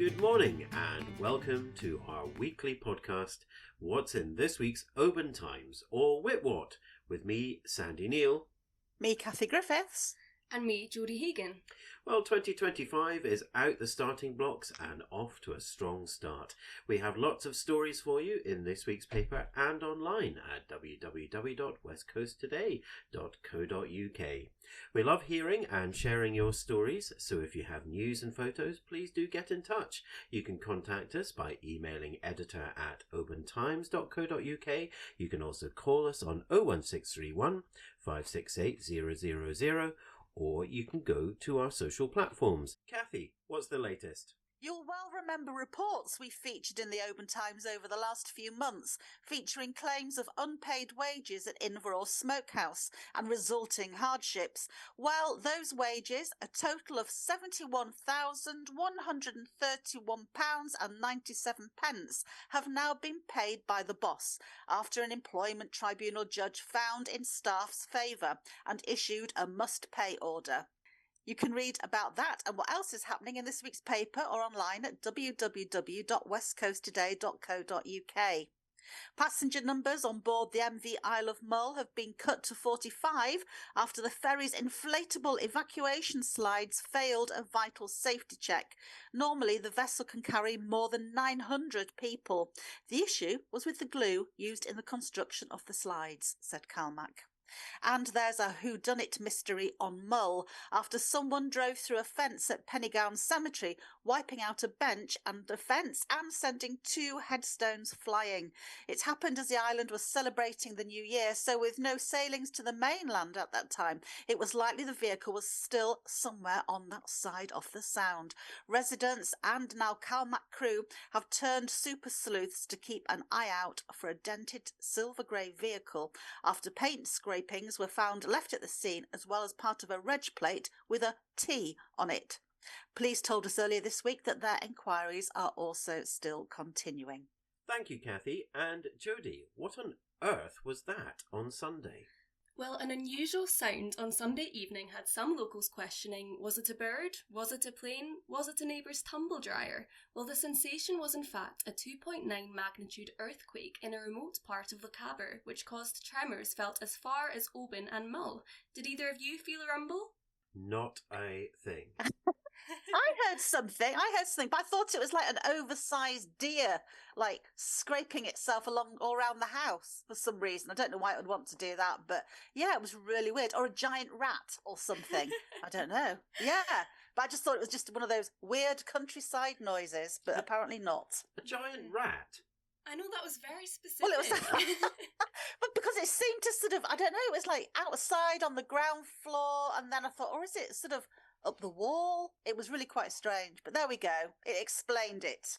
Good morning and welcome to our weekly podcast, What's in this week's Oban Times, or Witwat, with me, Sandy Neal. Me, Kathy Griffiths. And me, Jodie Hagan. Well, 2025 is out the starting blocks and off to a strong start. We have lots of stories for you in this week's paper and online at www.westcoasttoday.co.uk. We love hearing and sharing your stories, so if you have news and photos, please do get in touch. You can contact us by emailing editor@obantimes.co.uk. You can also call us on 01631 568 000, or you can go to our social platforms. Kathy, what's the latest? You'll well remember reports we featured in the Oban Times over the last few months, featuring claims of unpaid wages at Inverawe Smokehouse and resulting hardships. Well, those wages, a total of £71,131.97, have now been paid by the boss after an employment tribunal judge found in staff's favour and issued a must-pay order. You can read about that and what else is happening in this week's paper or online at www.westcoasttoday.co.uk. Passenger numbers on board the MV Isle of Mull have been cut to 45 after the ferry's inflatable evacuation slides failed a vital safety check. Normally, the vessel can carry more than 900 people. The issue was with the glue used in the construction of the slides, said Calmac. And there's a whodunit mystery on Mull after someone drove through a fence at Pennygown Cemetery, wiping out a bench and a fence and sending 2 headstones flying. It happened as the island was celebrating the new year, so with no sailings to the mainland at that time, it was likely the vehicle was still somewhere on that side of the sound. Residents and now Calmac crew have turned super sleuths to keep an eye out for a dented silver grey vehicle after paint scrapings were found left at the scene, as well as part of a reg plate with a T on it. Police told us earlier this week that their inquiries are also still continuing. Thank you, Kathy. And Jodie, what on earth was that on Sunday? Well, an unusual sound on Sunday evening had some locals questioning, was it a bird? Was it a plane? Was it a neighbour's tumble dryer? Well, the sensation was in fact a 2.9 magnitude earthquake in a remote part of Lochaber, which caused tremors felt as far as Oban and Mull. Did either of you feel a rumble? Not a thing. I heard something, but I thought it was like an oversized deer, like scraping itself along all around the house for some reason. I don't know why it would want to do that, but yeah, it was really weird. Or a giant rat or something. I don't know. Yeah, but I just thought it was just one of those weird countryside noises, but apparently not. A giant rat? I know, that was very specific. Well, it was but because it seemed to sort of, I don't know, it was like outside on the ground floor, and then I thought, or is it sort of up the wall? It was really quite strange, but there we go. It explained it.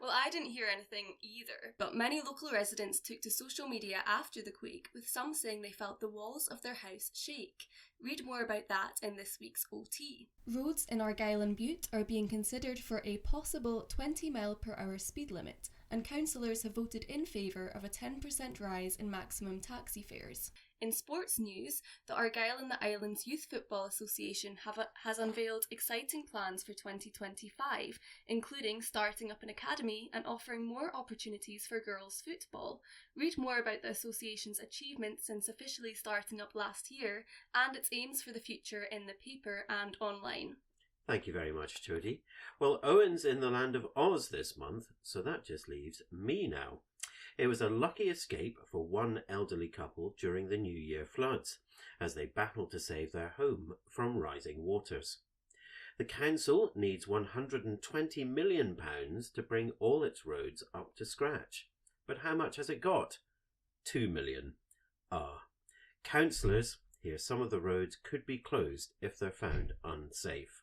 Well, I didn't hear anything either, but many local residents took to social media after the quake, with some saying they felt the walls of their house shake. Read more about that in this week's OT. Roads in Argyll and Bute are being considered for a possible 20 mph speed limit, and councillors have voted in favour of a 10% rise in maximum taxi fares. In sports news, the Argyll and the Islands Youth Football Association has unveiled exciting plans for 2025, including starting up an academy and offering more opportunities for girls' football. Read more about the association's achievements since officially starting up last year and its aims for the future in the paper and online. Thank you very much, Jodie. Well, Owen's in the land of Oz this month, so that just leaves me now. It was a lucky escape for one elderly couple during the New Year floods, as they battled to save their home from rising waters. The council needs £120 million to bring all its roads up to scratch. But how much has it got? £2 million. Councillors, here some of the roads could be closed if they're found unsafe.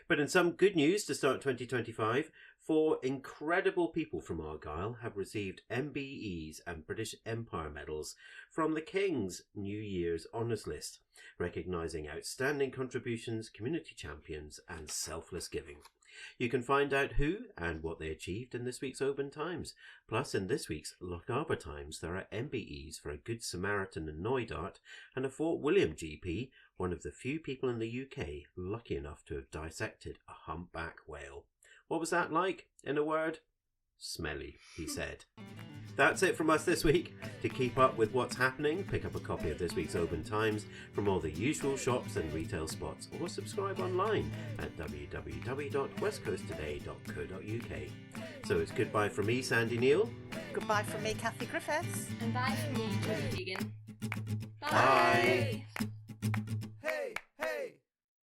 But in some good news to start 2025, 4 incredible people from Argyll have received MBEs and British Empire medals from the King's New Year's Honours List, recognising outstanding contributions, community champions and selfless giving. You can find out who and what they achieved in this week's Oban Times. Plus, in this week's Lochaber Times, there are MBEs for a Good Samaritan in Knoydart and a Fort William GP, one of the few people in the UK lucky enough to have dissected a humpback whale. What was that like? In a word, smelly, he said. That's it from us this week. To keep up with what's happening, pick up a copy of this week's Oban Times from all the usual shops and retail spots, or subscribe online at www.westcoasttoday.co.uk. So it's goodbye from me, Sandy Neal. Goodbye from me, Kathy Griffiths. And bye from me, Jodie Hagan. Bye. Bye.